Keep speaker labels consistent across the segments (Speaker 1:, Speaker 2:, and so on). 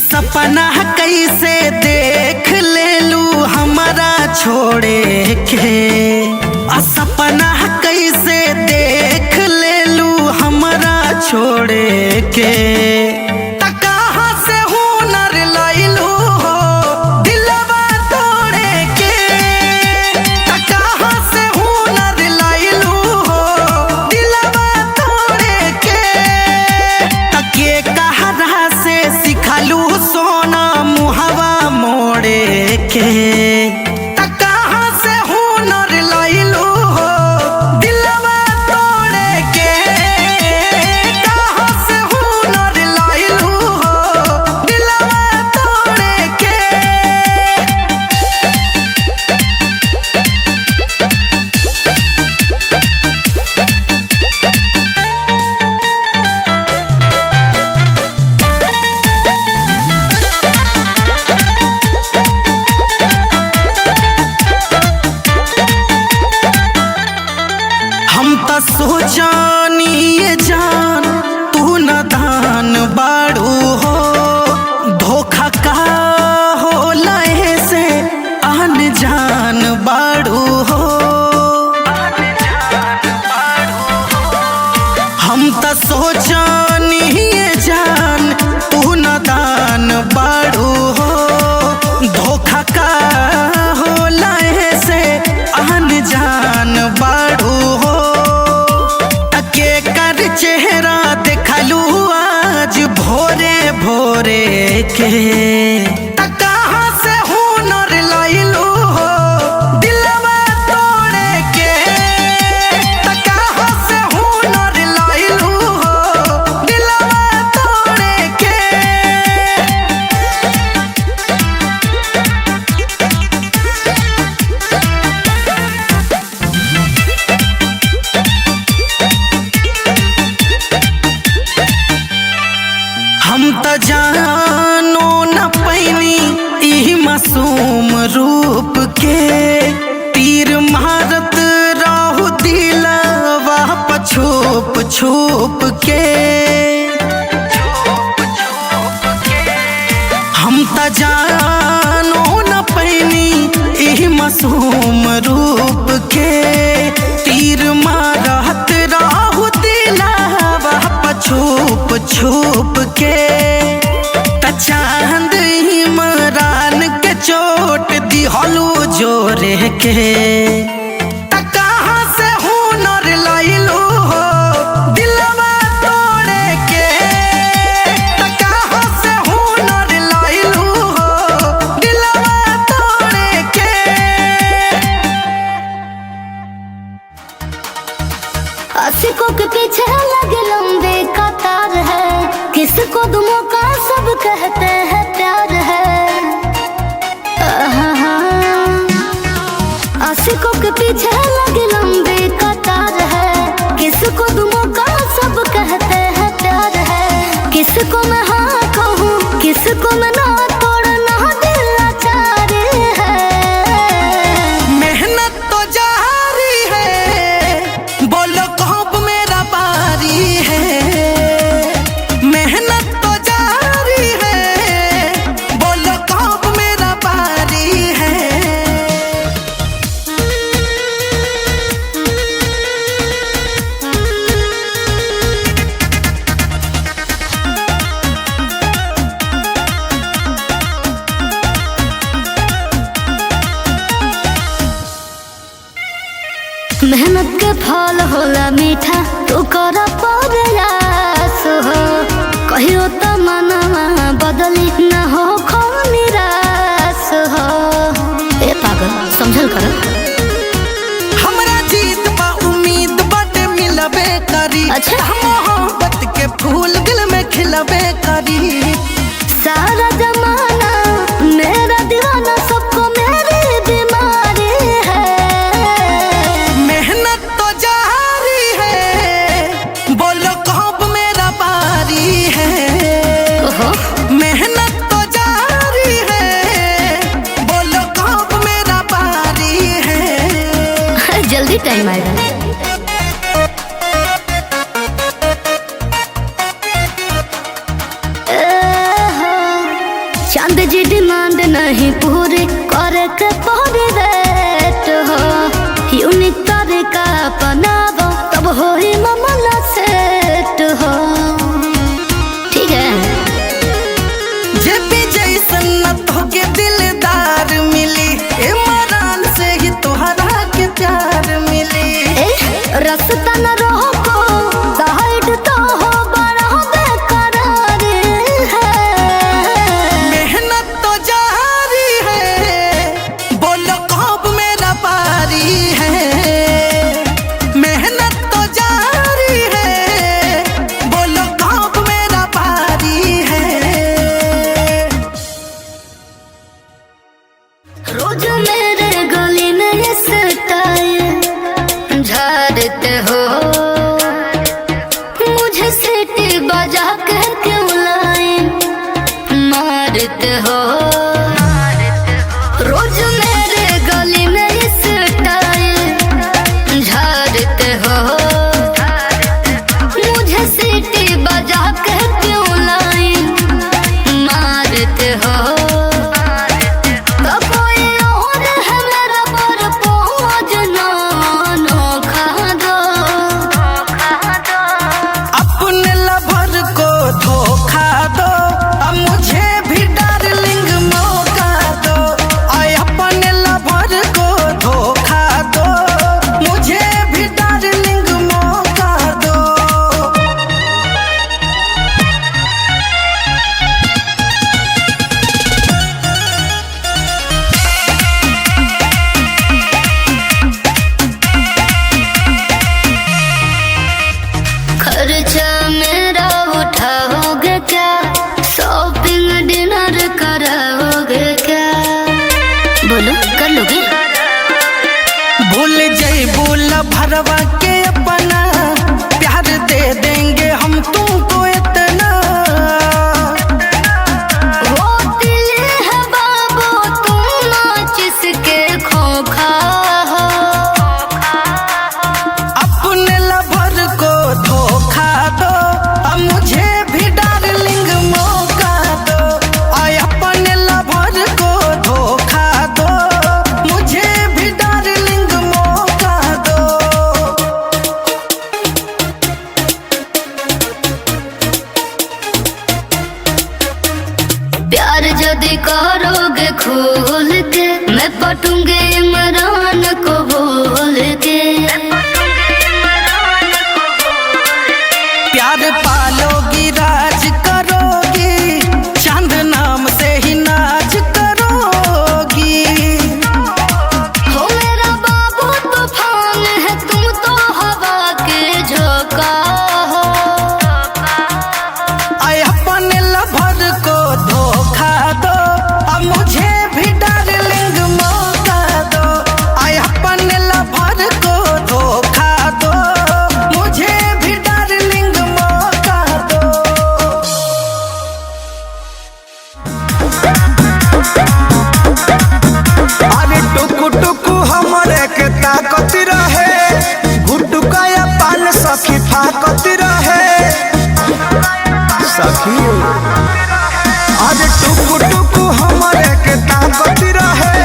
Speaker 1: सपना कैसे देख ले लू हमारा छोड़े के। सपना कैसे देख ले लू हमारा छोड़े के। कहाँ से हुनर लैलू हो दिलवा तोड़े के। कहाँ से हुनर लैलू हो दिलवा तोड़े के। के कहरा से सिखलू सोना मुहवा मोड़े के। कहाँ से हुनर लैलू हो दिलवा तोड़े के। कहाँ से हुनर लैलू हो दिलवा तोड़े के। हम तो सोचानी ये जान तू नादान बाड़ू हो। धोखा का हो लहे से अनजान बाड़ू हो। हम तो सोचानी ये जान तू नादान बाड़ू हो। धोखा का हो लहे से अनजान बाड़ू हो। के कर चेहरा देखलू आज भोरे भोरे के। कहाँ से हुनर लैलू हो दिलवा तोड़े के। कहाँ से हुनर लैलू हो दिलवा तोड़े के। हम तो जानो न पैनी ई मासूम रूप के। तीर मारत राहु दिलवा छुप छुप के। हम तो जानो न पैनी ई मासूम रूप के। तीर मारत राहु दिलवा छुप छुप के। चांद इमरान के चोट दिहलू जोरे के। कहाँ से हुनर लैलू हो दिलवा तोड़े के। कहाँ से हुनर लैलू हो दिलवा तोड़े के।
Speaker 2: आशिकों के पीछे लगे लंबे कतार है। किसको दुमों का सब कहते हैं प्यार है। आशिकों के पीछे लगे लंबे कतार है। किसको दुमों का सब कहते हैं प्यार है। किसको मैं हाँ कहूँ किसको मैं ना तोड़ना दिल लाचार है।
Speaker 1: मेहनत तो जारी है बोलो कब मेरा बारी है। मेहनत तो जारी है बोलो कब मेरा बारी है।
Speaker 2: मेहनत के फल होला मीठा तू कर प्रयास हो। कहियो तो मनवा बदली न हो खो निराश हो। ए पागल समझल कर।
Speaker 1: हमरा जीत बा उम्मीद बाटे मिलबे करी।
Speaker 2: अच्छा।
Speaker 1: मोहब्बत के फूल दिल में खिलबे करी।
Speaker 2: सारा जमाना मेरा दीवाना सबको मेरी बीमारी है।
Speaker 1: मेहनत तो जारी है बोलो कब मेरा बारी है।
Speaker 2: ओहो।
Speaker 1: मेहनत तो जारी है बोलो कब मेरा बारी है।
Speaker 2: जल्दी टाइम आएगा। नहीं पूरी करे के पड़ी रेट हो। यूनिक तरीका अपनाबो तब हो ही मामला सेट हो। ठीक है
Speaker 1: जे भी जैसन न तोके दिलदार मिली, इमरान से ही तोहरा के प्यार मिली।
Speaker 2: रास्ता न रोको साइड तो हो बड़ा बेकरार है।
Speaker 1: मेहनत तो जारी है, बोलो कब मेरा पारी है। मेहनत तो जारी है, बोलो कब मेरा पारी है।
Speaker 2: रोज मेरे गली में ये स्टाइल झाड़ते हो। मुझे सीटी बजा के क्यों लाइन मारते हो। रोज मेरे गली में ये स्टाइल झाड़ते हो। मुझे सीटी बजा के क्यों लाइन मारते हो।
Speaker 1: अपने लवर को धोखा दो, अब मुझे भी डार्लिंग मौका दो। आए अपने लवर को धोखा दो, मुझे भी डार्लिंग मौका दो।
Speaker 2: खर्चा मेरा उठाओगे क्या, शॉपिंग डिनर कराओगे क्या। बोलो कर लोगे।
Speaker 1: भूल जइबू भरवा के अपना, प्यार दे देंगे हम तुमको इतना।
Speaker 2: वो दिल है बाबू तुम नाचिस के खोखा हो।
Speaker 1: अपने लवर को धोखा दो, अब मुझे भी डार्लिंग मौका दो। आए अपने लवर को धोखा दो, मुझे भी डार्लिंग मौका दो।
Speaker 2: प्यार यदि करोगे खोल के, मैं पटूंगे इमरान को बोल के।
Speaker 1: प्यार पालोगी राज करोगी, चांद नाम से ही नाच करोगी।
Speaker 2: हो मेरा बाबू तूफान है तुम तो हवा के झोंका हो।
Speaker 1: आए अपने लवर को धोखा दो, अब मुझे भी डार्लिंग मौका दो। आए अपने लवर को धोखा दो, मुझे भी डार्लिंग मौका दो।
Speaker 3: अरे टुकु टुकु हमरे के ताकत रहे, घुटुकाया पान सखी फाकत रहे। सखी अरे टुकु टुकु हमरे के ताकत रहे,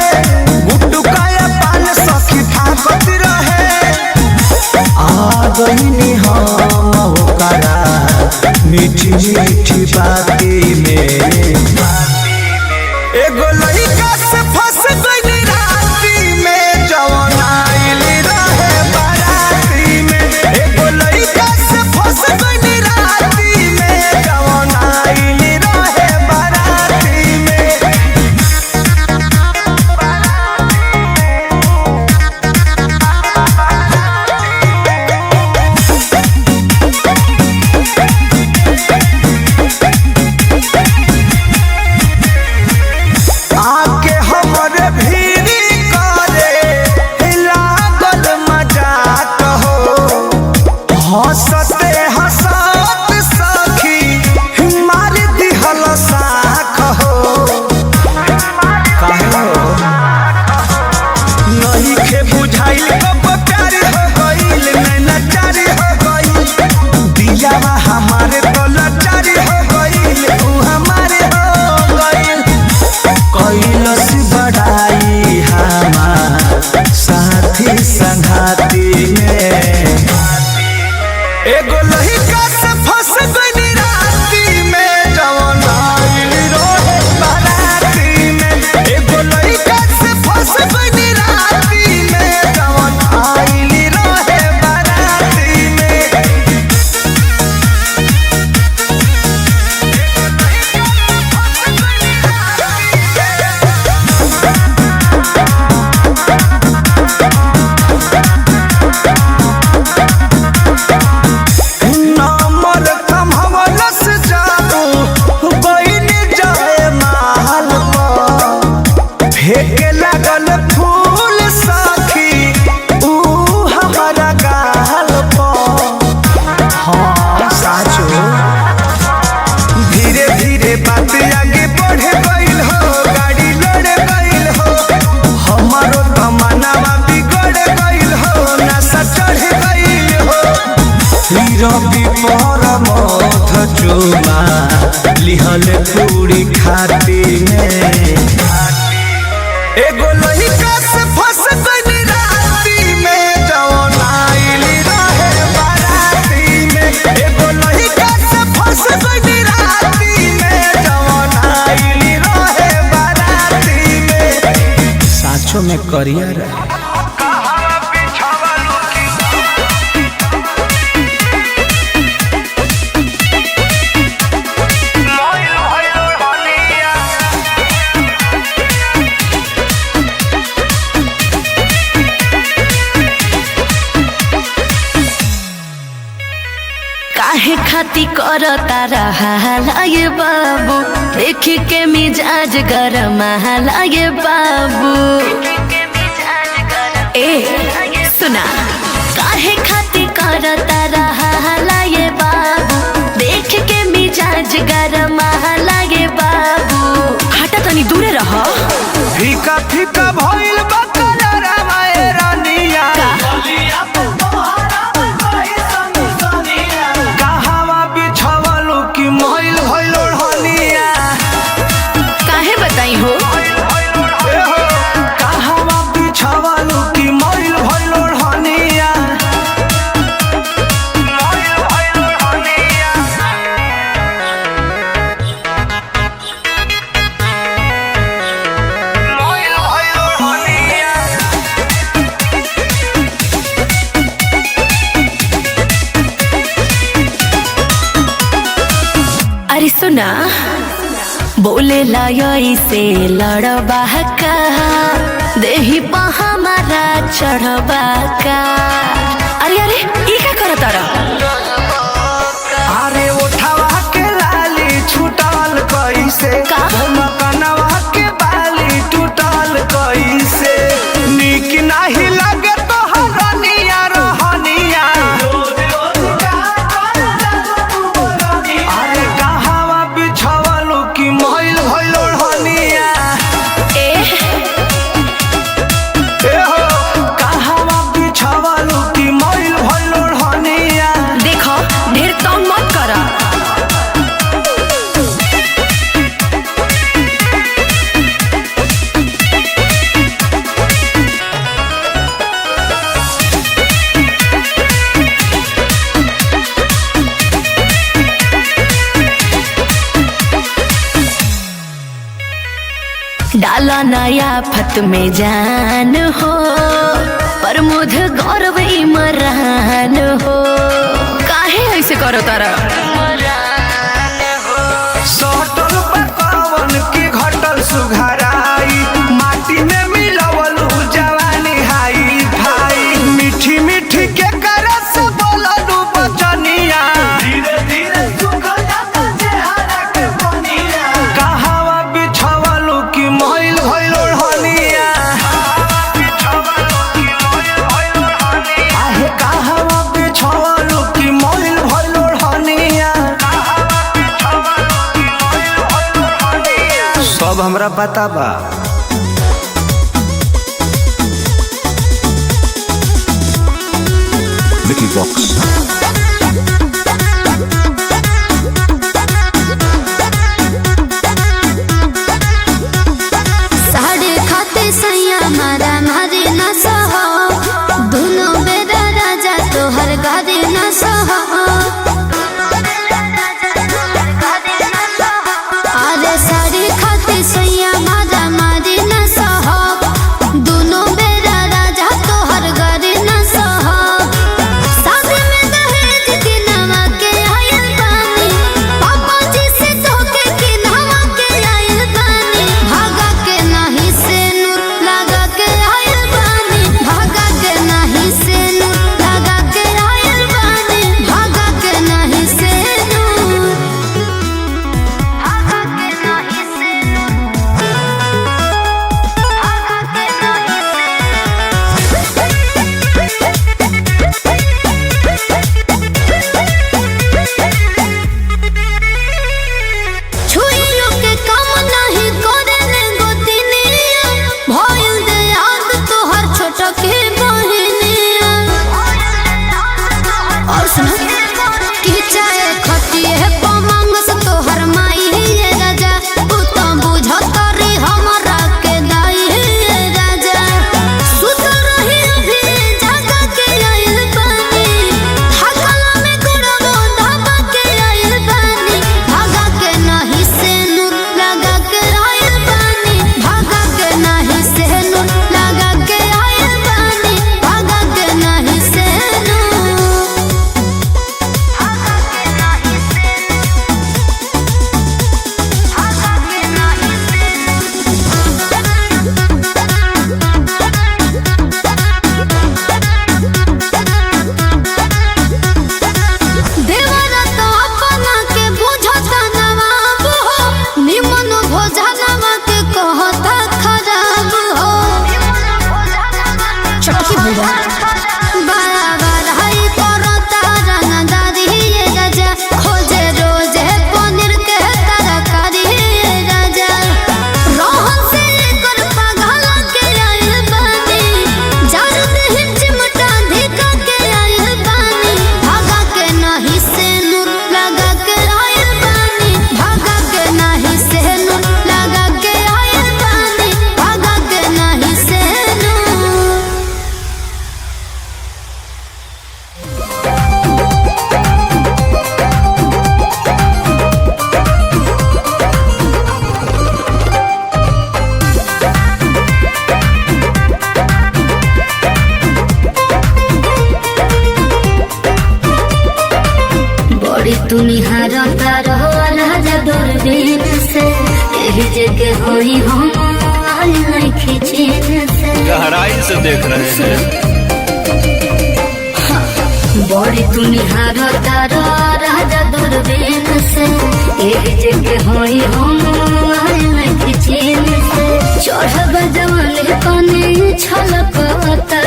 Speaker 3: घुटुकाया पान सखी फाकत रहे। आ गईनी हम ओकरा मीठी मीठी बाती में। एगो लइका से फंस गइली राती में, जवन आइल रहे बाराती में। एगो लइका से फंस गइली राती में, जवन आइल रहे बाराती में। आ चुमा लिहल पूरी खाती में एगो लइका से फंस गइनी राती में जवन आइली रहे बाराती में एगो लइका से फंस गइनी राती में जवन आइली रहे बाराती में साचो में करियर
Speaker 2: काहे खाती करता रहा ये बाबू देख के मिजाज गरम ये बाबू ए सुना काहे खाती करता रहा ये बाबू देख के मिजाज गरम ये बाबू हटा तनी दूरे रह
Speaker 3: फीका फीका भइल बा कलरा माए रानिया कहवा बिछवलू कि मइल भइल ओढ़निया
Speaker 2: काहे बताई हो
Speaker 3: कहवा बिछवलू कि मइल भइल ओढ़निया
Speaker 2: अरे सुना बोले लायई से लड़बा का देही पा हमारा चढ़बा का अरे अरे ई का करत
Speaker 3: अरे उठावा के लाली छूटल कैसे
Speaker 2: का?
Speaker 3: कनवा के बाली टूटल कैसे नीक नाही लगे तो हरनिया रहनिया अरे कहवा बिछवलू कि मइल भइल ओढ़निया
Speaker 2: ए
Speaker 3: हो कहवा बिछवलू कि मइल भइल ओढ़निया
Speaker 2: देखो ढेर तंग मत करा डाला नया फत में जान हो पर मुझे गौरव इमरान हो काहे ऐसे करो तारा
Speaker 3: सटल पकावन के घटल सुघराई माटी में मिलवलू जवानी हाई भाई मीठी मीठी के करस बोललू बचनिया धीरे धीरे सुखल जाता चेहरा के बनिया कहवा बिछवलू कि मइल भइल ओढ़निया आहे कहवा बिछवलू कि मइल भइल ओढ़निया सब हमरा पता बा
Speaker 4: Vicky Vox.
Speaker 2: साढ़े खाते सैया मारा मारे न सहो दोनों बेरा राजा तोहर गारे न सहो अरे साढ़े खाते सैया मारा मारे न सहो दोनों बेरा राजा तोहर गारे न सहो शादी में दूरबीन से यही जगह होई हम आई नहीं खींचीन से
Speaker 4: गहराई से देख रहे हैं।
Speaker 2: बड़ी दुनिहार तारा राजा दूरबीन से यही जगह होई हम आई नहीं खींचीन से चढ़ब जवानी कने छलकता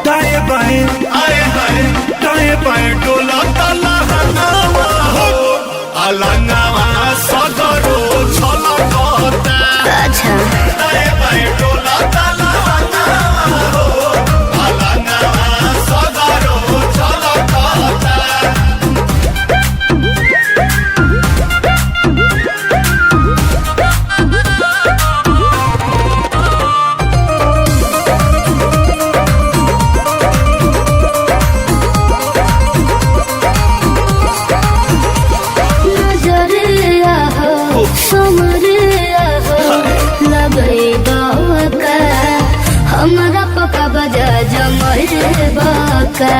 Speaker 3: दाएं बाएं आए हाय दाएं बाएं डोला ताला हनावा हो अलंगावा सगरो छलकता
Speaker 2: अच्छा
Speaker 3: दाएं बाएं डोला ताला हनावा हो अलंगावा सगरो छलकता।
Speaker 2: नजरिया हो समरिया हो लगे बाका हमारा पका बजा जमरे बाका